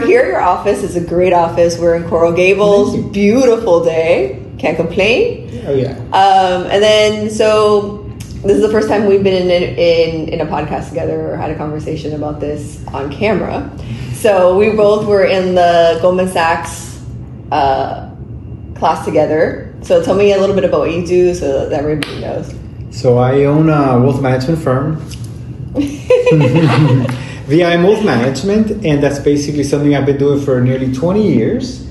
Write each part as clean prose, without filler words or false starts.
we're here at your office. It's a great office. We're in Coral Gables. Beautiful day. Can't complain. Oh yeah. And then so this is the first time we've been in a podcast together or had a conversation about this on camera. So we both were in the Goldman Sachs class together. So tell me a little bit about what you do so that everybody knows. So I own a wealth management firm. VI Wealth Management, and that's basically something I've been doing for nearly 20 years,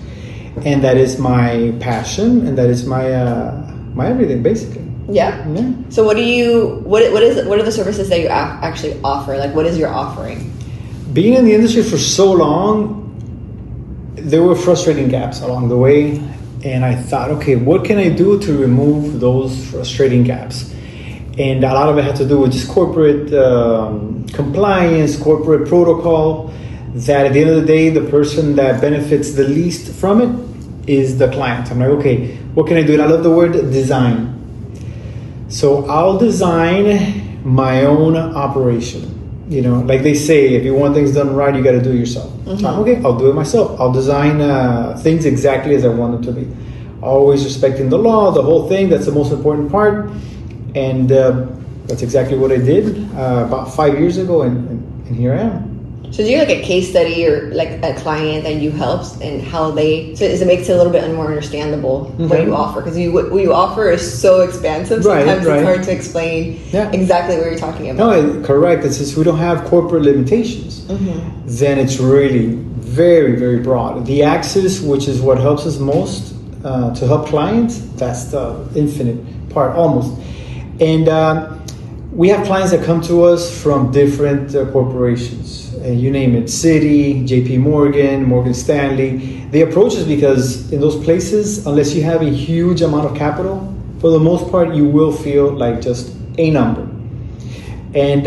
and that is my passion, and that is my my everything, basically. Yeah. So what are the services that you actually offer? Like, what is your offering? Being in the industry for so long, there were frustrating gaps along the way, and I thought, okay, what can I do to remove those frustrating gaps? And a lot of it had to do with just corporate compliance, corporate protocol, that at the end of the day, the person that benefits the least from it is the client. I'm like, okay, what can I do? And I love the word design. So I'll design my own operation. You know, like they say, if you want things done right, you got to do it yourself. So, okay, I'll do it myself. I'll design things exactly as I want them to be. Always respecting the law, the whole thing. That's the most important part. And that's exactly what I did about 5 years ago, and here I am. So do you like a case study or like a client that you helped and how they, so it makes it a little bit more understandable what you offer? Because what you offer is so expansive, sometimes it's hard to explain exactly what you're talking about. No, correct. It's just we don't have corporate limitations. Then it's really very, very broad. The axis, which is what helps us most to help clients, that's the infinite part almost. And we have clients that come to us from different corporations. You name it, Citi, JP Morgan, Morgan Stanley. They approach us because in those places, unless you have a huge amount of capital, for the most part, you will feel like just a number. And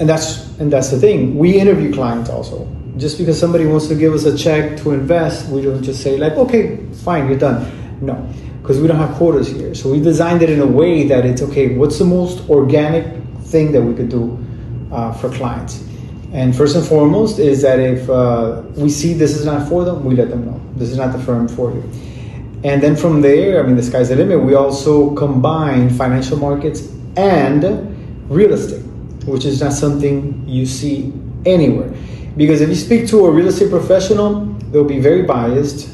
that's the thing. We interview clients also. Just because somebody wants to give us a check to invest, we don't just say like, okay, fine, you're done. No, because we don't have quotas here. So we designed it in a way that it's okay, what's the most organic thing that we could do for clients? And first and foremost is that if we see this is not for them, we let them know. This is not the firm for you. And then from there, I mean, the sky's the limit. We also combine financial markets and real estate, which is not something you see anywhere. Because if you speak to a real estate professional, they'll be very biased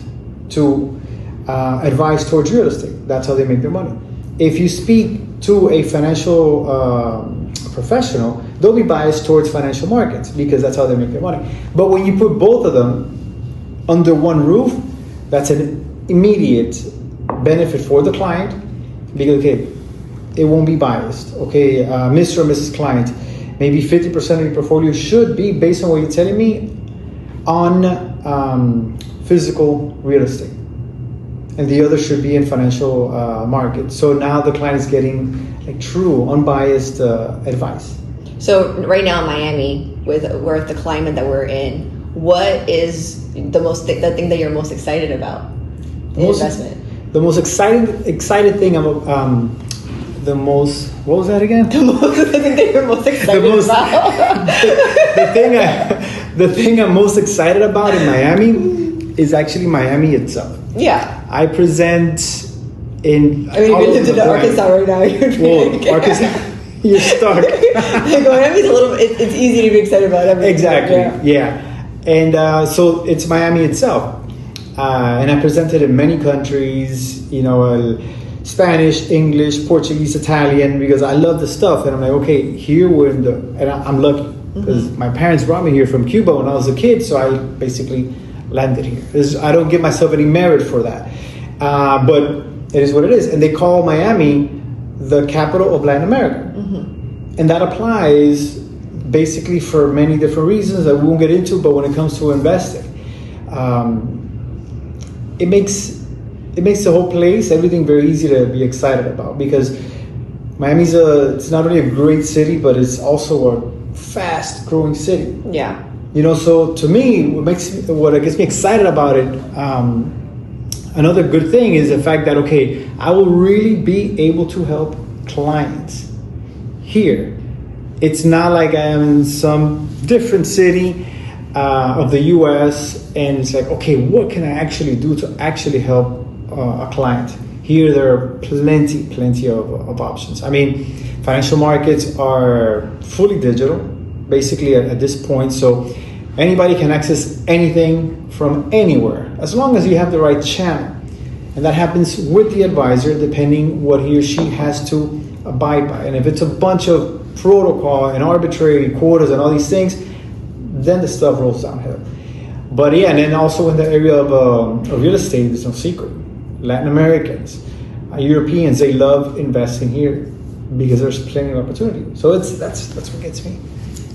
to advise towards real estate. That's how they make their money. If you speak to a financial professional, they'll be biased towards financial markets because that's how they make their money. But when you put both of them under one roof, that's an immediate benefit for the client because, okay, it won't be biased. Okay, Mr. or Mrs. Client, maybe 50% of your portfolio should be, based on what you're telling me, on physical real estate. And the other should be in financial markets. So now the client is getting like true, unbiased advice. So right now in Miami, with the climate that we're in, what is the thing that you're most excited about in investment? The most excited thing what was that again? The thing that you're most excited about. the thing I'm most excited about in Miami is actually Miami itself. Yeah. I present in. I mean, if you lived in Arkansas right now, you'd be Arkansas, you're stuck. Miami's a little. It's easy to be excited about everything. Exactly. Yeah. And so it's Miami itself, and I presented in many countries. You know, Spanish, English, Portuguese, Italian, because I love the stuff. And I'm like, okay, here we're in and I'm lucky because my parents brought me here from Cuba when I was a kid, so I basically landed here. I don't give myself any merit for that, but it is what it is. And they call Miami the capital of Latin America, and that applies basically for many different reasons that we won't get into. But when it comes to investing, it makes the whole place, everything, very easy to be excited about because Miami's it's not only a great city, but it's also a fast growing city. Yeah. You know, so to me, what gets me excited about it, another good thing is the fact that, okay, I will really be able to help clients here. It's not like I am in some different city of the U.S. and it's like, okay, what can I actually do to actually help a client? Here, there are plenty of options. I mean, financial markets are fully digital, basically at this point. So anybody can access anything from anywhere, as long as you have the right channel. And that happens with the advisor, depending what he or she has to abide by. And if it's a bunch of protocol and arbitrary quotas and all these things, then the stuff rolls downhill. But yeah, and then also in the area of real estate, there's no secret. Latin Americans, Europeans, they love investing here because there's plenty of opportunity. So that's what gets me.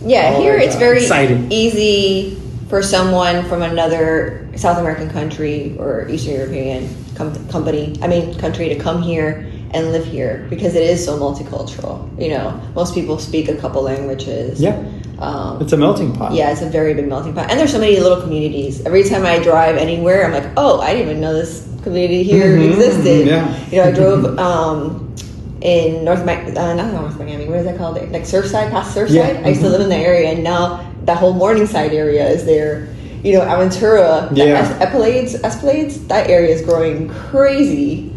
Yeah, here it's very exciting. Easy for someone from another South American country or Eastern European country to come here and live here because it is so multicultural. You know, most people speak a couple languages. Yeah. It's a melting pot. Yeah, it's a very big melting pot. And there's so many little communities. Every time I drive anywhere, I'm like, oh, I didn't even know this community here existed. Yeah. You know, I drove in not North Miami, what is that called? Like Surfside, past Surfside. Yeah. I used to live in the area, and now that whole Morningside area is there. You know, Aventura, Esplanades, that area is growing crazy.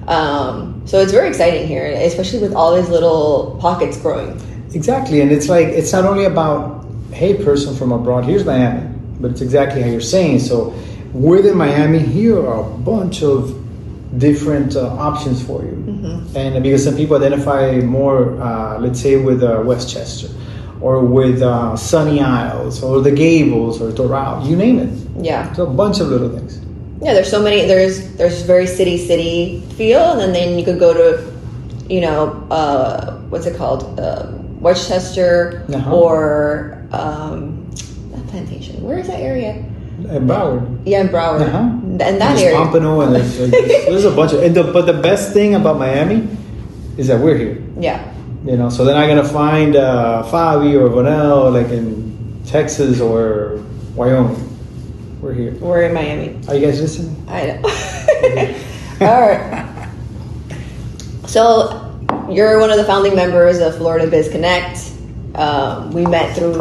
So it's very exciting here, especially with all these little pockets growing. Exactly, and it's like, it's not only about, hey, person from abroad, here's Miami, but it's exactly how you're saying. So within Miami, here are a bunch of different options for you. Mm-hmm. And because some people identify more, let's say, with Westchester, or with Sunny Isles, or the Gables, or Doral, you name it. Yeah. So a bunch of little things. Yeah, there's so many. There's very city feel, and then you could go to, you know, what's it called, Westchester, or not Plantation. Where is that area? In Broward. Yeah, in Broward. And that there's area. Pompano, and there's a bunch of. But the best thing about Miami is that we're here. Yeah. You know, so they're not gonna find Fabi or Vonnell like in Texas or Wyoming. We're here. We're in Miami. Are you guys listening? I know. All right. So you're one of the founding members of Florida Biz Connect. We met through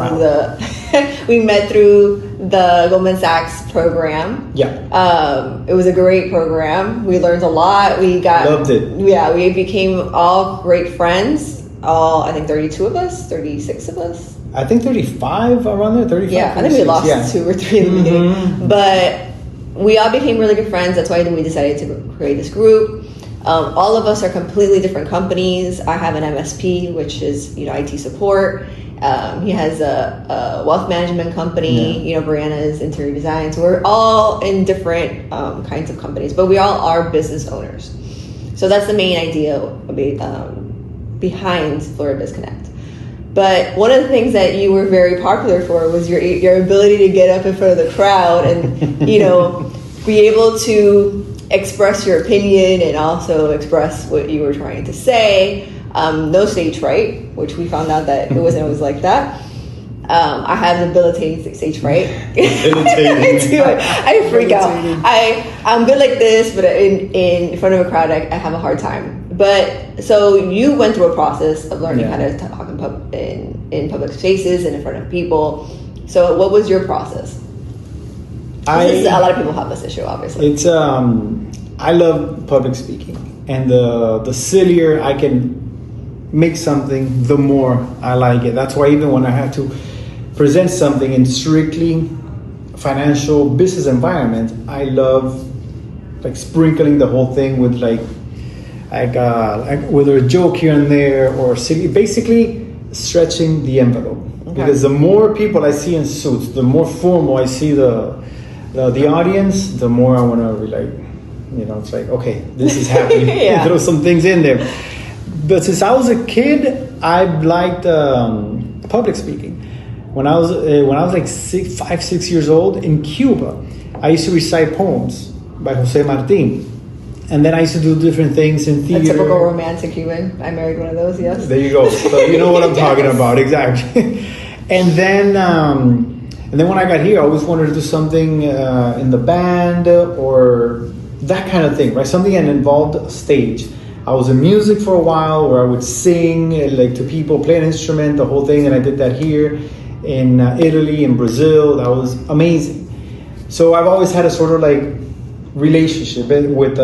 the Goldman Sachs program. Yeah. It was a great program. We learned a lot. Loved it. Yeah, we became all great friends. I think 32 of us, 36 of us. I think 35 around there. 35. Yeah, I think we lost 2 or 3 in the beginning, but we all became really good friends. That's why we decided to create this group. All of us are completely different companies. I have an MSP, which is, you know, IT support. He has a wealth management company. Yeah. You know, Barrinat is interior design. So we're all in different kinds of companies, but we all are business owners. So that's the main idea behind Florida Biz Connect. But one of the things that you were very popular for was your ability to get up in front of the crowd and, you know, be able to express your opinion and also express what you were trying to say. No stage fright, which we found out that it wasn't always like that. I have debilitating stage fright. I freak out. I'm good like this, but in front of a crowd, I have a hard time. But so you went through a process of learning how to talk in public spaces and in front of people. So what was your process? A lot of people have this issue, obviously. It's I love public speaking, and the sillier I can make something, the more I like it. That's why even when I have to present something in strictly financial business environment, I love like sprinkling the whole thing with like whether a joke here and there or basically stretching the envelope. Okay. Because the more people I see in suits, the more formal I see the audience, the more I want to relate. You know, it's like, okay, this is happening. Throw some things in there. But since I was a kid, I liked public speaking. When I was like 5-6 years old in Cuba, I used to recite poems by Jose Martin. And then I used to do different things in theater. A typical romantic Cuban. I married one of those, yes. There you go. So you know what I'm talking about, exactly. And then when I got here, I always wanted to do something in the band or that kind of thing, right? Something that involved a stage. I was in music for a while where I would sing like to people, play an instrument, the whole thing, and I did that here. in Italy, in Brazil. That was amazing. So I've always had a sort of like relationship with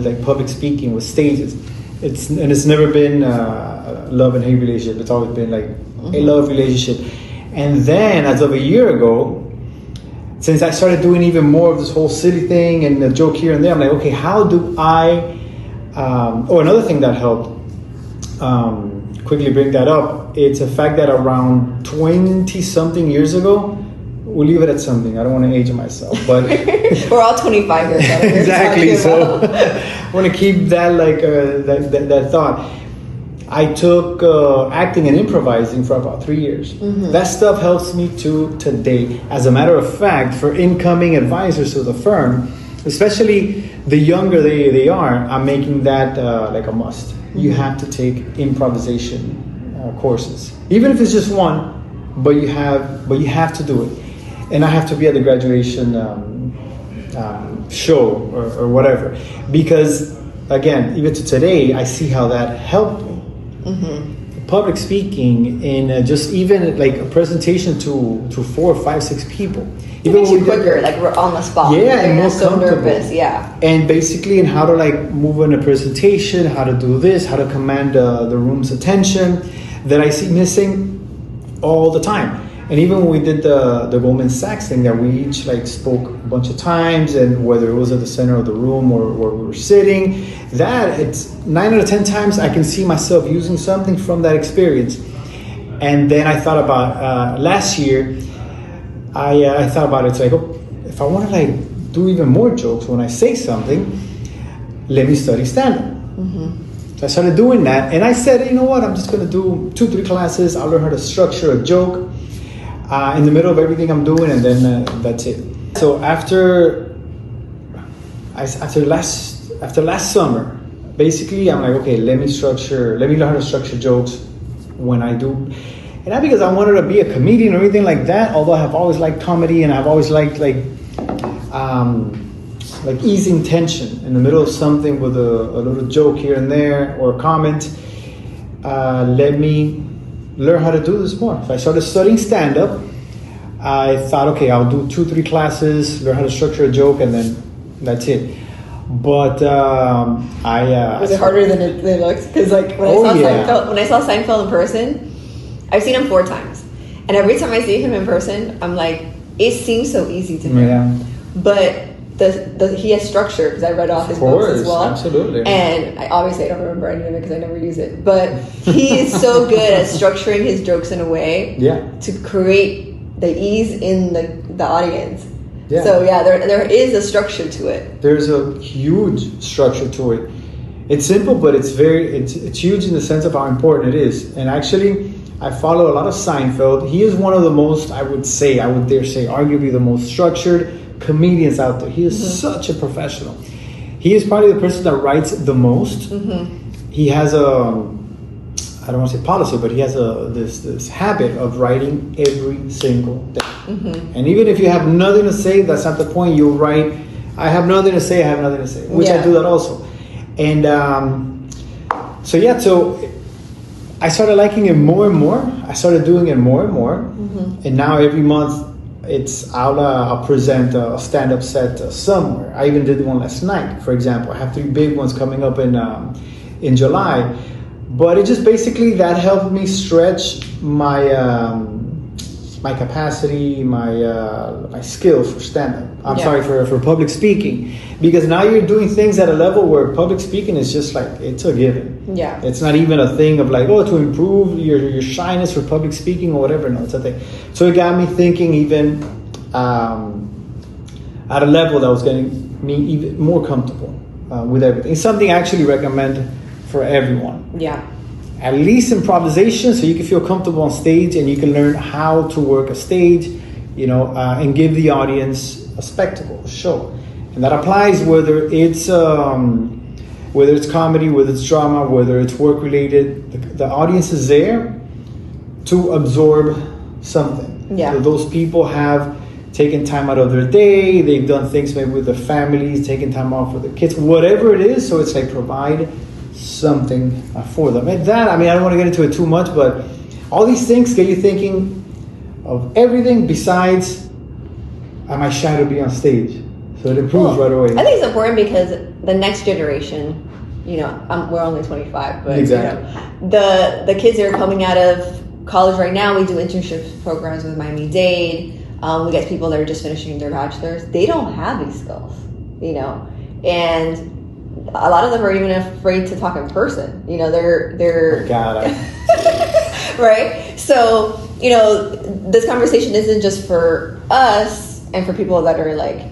like public speaking, with stages. It's never been a love and hate relationship. It's always been like a love relationship. And then as of a year ago, since I started doing even more of this whole silly thing and the joke here and there, I'm like, okay, how do I, another thing that helped, quickly bring that up, it's a fact that around 20 something years ago, we'll leave it at something, I don't want to age myself, but we're all 25 years old. Exactly, so I want to keep that like that thought. I took acting and improvising for about 3 years. That stuff helps me to today. As a matter of fact, for incoming advisors to the firm, especially the younger they are, I'm making that like a must. You have to take improvisation courses, even if it's just one, but you have to do it. And I have to be at the graduation show or whatever, because again, even to today, I see how that helped me. Public speaking in just even like a presentation to 4, 5, 6 people. It makes you quicker, like we're on the spot. Yeah, and more so comfortable. Nervous, yeah. And basically in how to like move in a presentation, how to do this, how to command the room's attention, that I see missing all the time. And even when we did the Goldman Sachs thing, that we each like spoke a bunch of times, and whether it was at the center of the room or where we were sitting, that it's 9 out of 10 times I can see myself using something from that experience. And then I thought about last year, I thought about it. It's like, oh, if I want to like do even more jokes when I say something, let me study stand-up. So I started doing that, and I said, you know what, I'm just going to do 2-3 classes. I'll learn how to structure a joke in the middle of everything I'm doing, and then that's it. So after last summer, basically I'm like, okay, let me learn how to structure jokes when I do. And not because I wanted to be a comedian or anything like that, although I have always liked comedy, and I've always liked like easing tension in the middle of something with a little joke here and there or a comment. Let me learn how to do this more. So I started studying stand-up. I thought, okay, I'll do 2-3 classes, learn how to structure a joke, and then that's it. But was it harder than it looked? Because like when I saw Seinfeld in person, I've seen him 4 times, and every time I see him in person, I'm like, it seems so easy to me. Yeah. But he has structure, because I read all his books as well. Absolutely. And I don't remember any of it because I never use it. But he is so good at structuring his jokes in a way to create the ease in the audience. Yeah. So yeah, there is a structure to it. There's a huge structure to it. It's simple, but it's huge in the sense of how important it is. And actually, I follow a lot of Seinfeld. He is one of the most, I would dare say, arguably the most structured comedians out there. He is such a professional. He is probably the person that writes the most. He has I don't want to say policy, but he has this habit of writing every single day. And even if you have nothing to say, that's not the point. You'll write, I have nothing to say, which I do that also. And so I started liking it more and more. I started doing it more and more. And now every month, I'll present a stand-up set somewhere. I even did one last night, for example. I have 3 big ones coming up in July. But it just basically, that helped me stretch my capacity, my skills for stand-up. I'm sorry, for public speaking. Because now you're doing things at a level where public speaking is just like, it's a given. Yeah. It's not even a thing of like, to improve your shyness for public speaking or whatever. No, it's a thing. So it got me thinking even at a level that was getting me even more comfortable with everything. It's something I actually recommend for everyone. Yeah. At least improvisation, so you can feel comfortable on stage and you can learn how to work a stage, and give the audience a spectacle, a show. And that applies whether it's comedy, whether it's drama, whether it's work related. The audience is there to absorb something. Yeah. So those people have taken time out of their day, they've done things maybe with their families, taken time off with their kids, whatever it is. So it's like provide something for them. And that, I don't want to get into it too much, but all these things get you thinking, of everything besides, am I shy to be on stage? So it improves right away. I think it's important because the next generation, we're only 25, but exactly. The kids that are coming out of college right now, we do internship programs with Miami-Dade. We get people that are just finishing their bachelor's. They don't have these skills, and a lot of them are even afraid to talk in person. They're God. right. So this conversation isn't just for us and for people that are like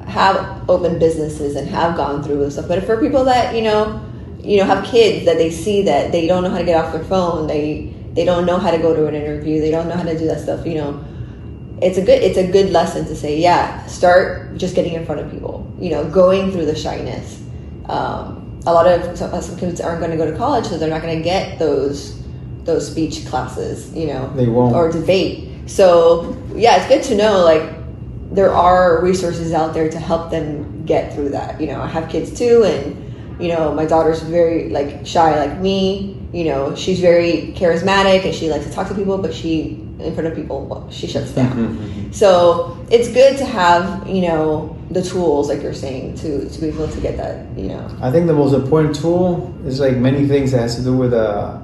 have open businesses and have gone through this stuff, but for people that have kids that they see that they don't know how to get off their phone, they don't know how to go to an interview, they don't know how to do that stuff. It's a good lesson to say, start just getting in front of people, going through the shyness. A lot of some kids aren't going to go to college, so they're not going to get those speech classes, they won't, or debate. So it's good to know, like, there are resources out there to help them get through that. I have kids too, and my daughter's very like shy like me. She's very charismatic and she likes to talk to people, but in front of people, she shuts down. So it's good to have the tools, like you're saying, to be able to get that. I think the most important tool is, like many things that has to do with a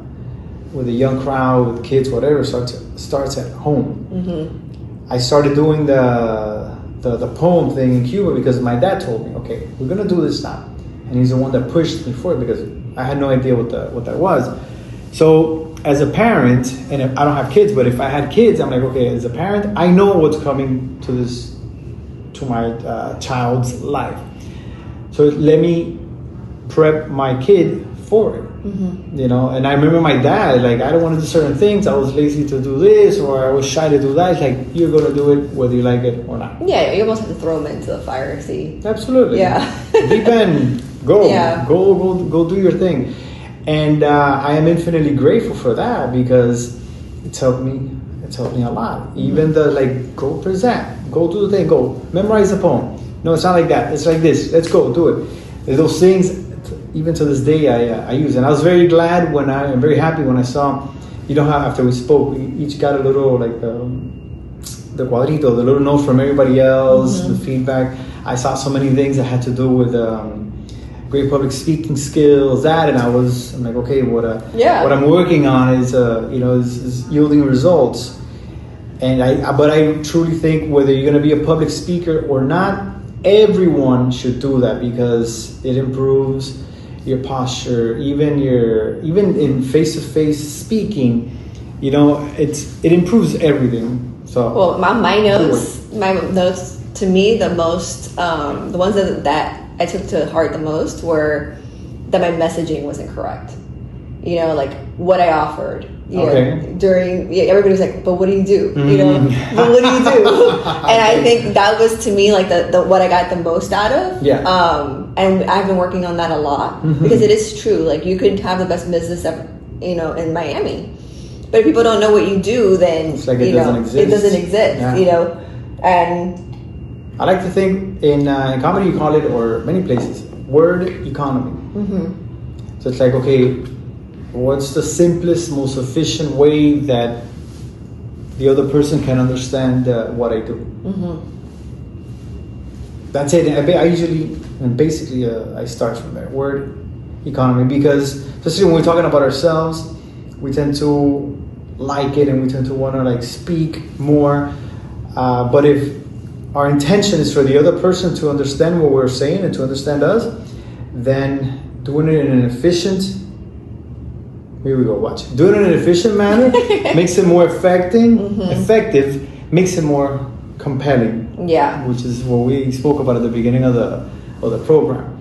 young crowd, with kids, whatever, starts at home. I started doing the poem thing in Cuba because my dad told me, okay, we're gonna do this now, and he's the one that pushed me for it because I had no idea what that was. So as a parent, and I don't have kids, but if I had kids, I'm like, okay, as a parent, I know what's coming to my child's life. So let me prep my kid for it. And I remember my dad, like, I don't want to do certain things, I was lazy to do this, or I was shy to do that. It's like, you're going to do it whether you like it or not. Yeah, you almost have to throw them into the fire, see. Absolutely. Yeah. Deep end, go. Yeah. Go do your thing. And I am infinitely grateful for that because it's helped me a lot. Even go present, go do the thing, go memorize the poem. No, it's not like that. It's like this. Let's go, do it. There's those things, even to this day, I use. And I was very glad I'm very happy when I saw, how after we spoke, we each got a little, like, the cuadrito, the little note from everybody else, the feedback. I saw so many things that had to do with great public speaking skills, and I'm like, okay, what I'm working on is yielding results. And I truly think whether you're going to be a public speaker or not, everyone should do that because it improves your posture, even in face-to-face speaking, it improves everything. So my notes to me, the most the ones that I took to heart the most were that my messaging wasn't correct. Like what I offered. Everybody was like, but what do you do? But what do you do? And I think that was, to me, like the what I got the most out of. And I've been working on that a lot because it is true. Like, you could have the best business ever, in Miami, but if people don't know what you do, then it's like it doesn't exist. And I like to think in comedy you call it, or many places, word economy. So it's like, okay, what's the simplest, most efficient way that the other person can understand what I do? That's it. I usually, I start from there. Word economy, because especially when we're talking about ourselves, we tend to like it and we tend to want to like speak more. But if our intention is for the other person to understand what we're saying and to understand us, then doing it in an efficient, here we go, watch. Doing it in an efficient manner makes it more effective, makes it more compelling. Yeah. Which is what we spoke about at the beginning of the program.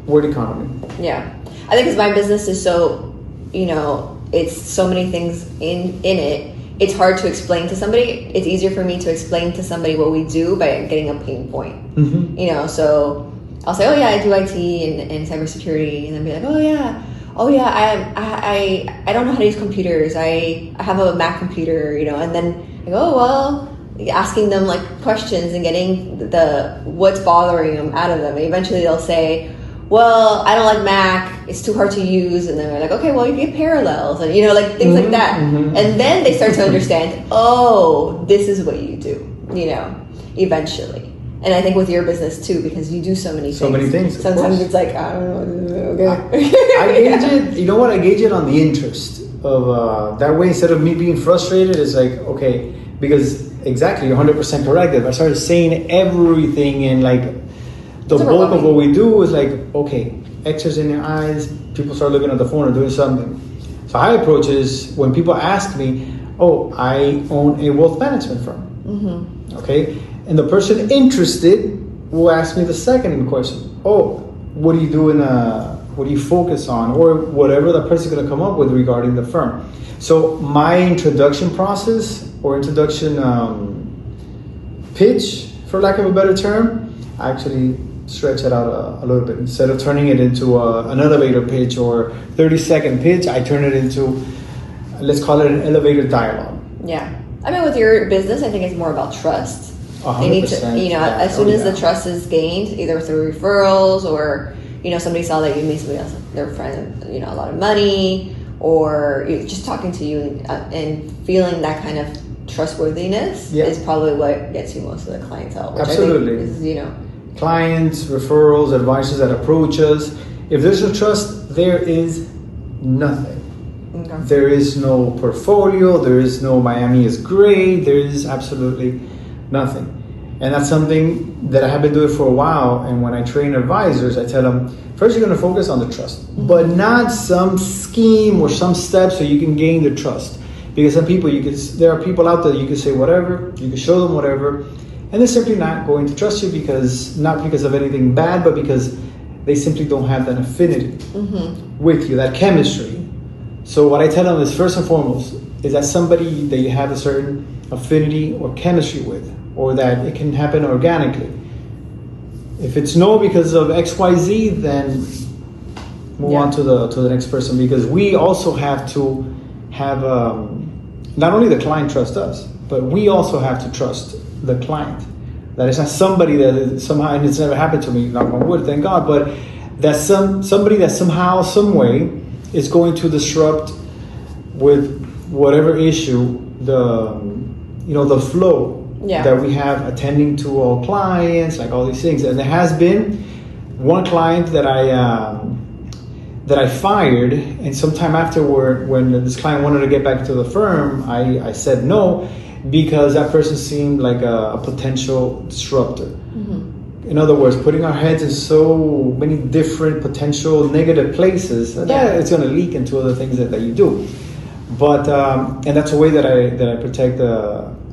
Word economy. Yeah. I think because my business is so, it's so many things in it. It's hard to explain to somebody. It's easier for me to explain to somebody what we do by getting a pain point. So I'll say, oh yeah, I do IT and cybersecurity, and then be like, oh yeah, I don't know how to use computers. I have a Mac computer, and then I go, oh well, asking them like questions and getting the what's bothering them out of them. And eventually they'll say, well, I don't like Mac, it's too hard to use, and then they're like, okay, well, you get Parallels, and like things like that. And then they start to understand, oh, this is what you do, eventually. And I think with your business too, because you do so many things. Sometimes it's like, I don't know, okay. I gauge it, you know what, I gauge it on the interest of, that way, instead of me being frustrated, it's like, okay, because exactly, you're 100% correct. If I started saying everything and like, the bulk of what we do is like, okay, X's in your eyes, people start looking at the phone or doing something. So how I approach is when people ask me, oh, I own a wealth management firm. Okay? And the person interested will ask me the second question. Oh, what do you do what do you focus on? Or whatever the person's going to come up with regarding the firm. So my introduction process or introduction pitch, for lack of a better term, I actually stretch it out a little bit. Instead of turning it into an elevator pitch or 30-second pitch, I turn it into, let's call it an elevator dialogue. Yeah. I mean, with your business, I think it's more about trust. 100%. They need to, as soon as the trust is gained, either through referrals or, somebody saw that you made somebody else, their friend, a lot of money, or just talking to you and feeling that kind of trustworthiness is probably what gets you most of the clientele. Which Absolutely. I think is, clients, referrals, advisors that approach us. If there's no trust, there is nothing. Okay. There is no portfolio. There is no Miami is great. There is absolutely nothing. And that's something that I have been doing for a while. And when I train advisors, I tell them, first you're going to focus on the trust, but not some scheme or some steps so you can gain the trust. Because some people, there are people out there you can say whatever, you can show them whatever, and they're simply not going to trust you not because of anything bad, but because they simply don't have that affinity with you, that chemistry. So what I tell them is, first and foremost, is that somebody that you have a certain affinity or chemistry with, or that it can happen organically. If it's no because of XYZ, then move on to the next person, because we also have to have, not only the client trust us, but we also have to trust the client. That it's not somebody that somehow, and it's never happened to me, knock on wood, thank God, but that somebody that somehow, some way is going to disrupt with whatever issue the flow that we have attending to all clients, like all these things. And there has been one client that I fired, and sometime afterward, when this client wanted to get back to the firm, I said no, because that person seemed like a potential disruptor. In other words, putting our heads in so many different potential negative places, that it's going to leak into other things that you do. But and that's a way that I protect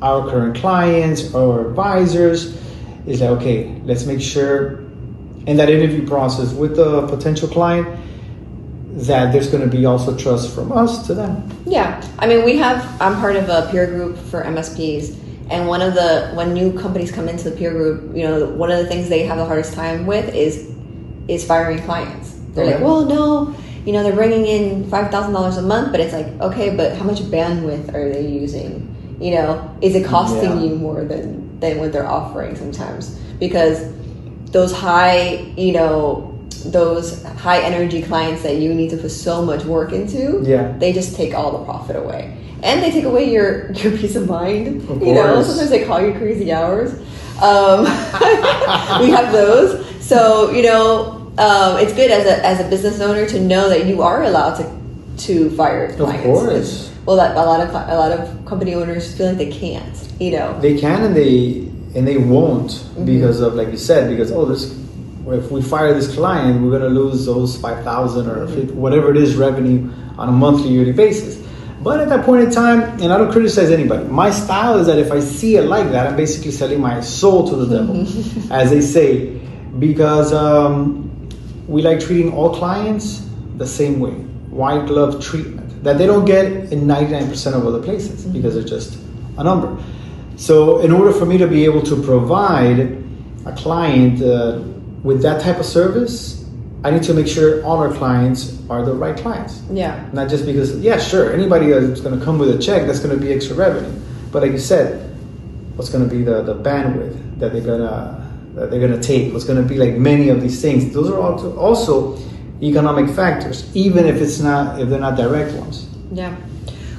our current clients or advisors. Is like, okay, let's make sure in that interview process with the potential client that there's going to be also trust from us to them. Yeah, I mean, I'm part of a peer group for MSPs, and when new companies come into the peer group, one of the things they have the hardest time with is firing clients. They're like, well, no, they're bringing in $5,000 a month, but it's like, okay, but how much bandwidth are they using? Is it costing you more than what they're offering sometimes? Because those high energy clients that you need to put so much work into, they just take all the profit away. And they take away your peace of mind. Sometimes they call you crazy hours. We have those. So, it's good as a business owner to know that you are allowed to fire clients. Of course. Well, that a lot of company owners feel like they can't. They can and they won't because of, like you said, because if we fire this client, we're going to lose those 5,000 or whatever it is revenue on a monthly, yearly basis. But at that point in time, and I don't criticize anybody, my style is that if I see it like that, I'm basically selling my soul to the devil, as they say, because we like treating all clients the same way, white glove treatment, that they don't get in 99% of other places because they're just a number. So in order for me to be able to provide a client with that type of service, I need to make sure all our clients are the right clients. Yeah. Not just because, sure, anybody that's going to come with a check, that's going to be extra revenue. But like you said, what's going to be the bandwidth that they're going to that they're going to take, what's going to be like many of these things. Those are also economic factors, even if they're not direct ones. Yeah.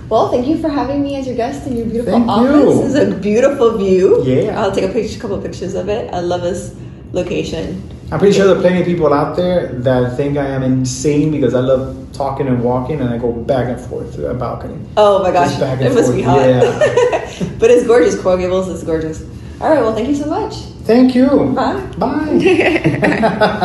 Well, thank you for having me as your guest in your beautiful Thank office. you. This is a beautiful view. Yeah. I'll take a couple of pictures of it. I love this location. I'm pretty sure there are plenty of people out there that think I am insane because I love talking and walking and I go back and forth through that balcony. Oh my gosh, it must be hot. Yeah. But it's gorgeous. Coral Gables is gorgeous. All right, well, thank you so much. Thank you. Bye. Bye.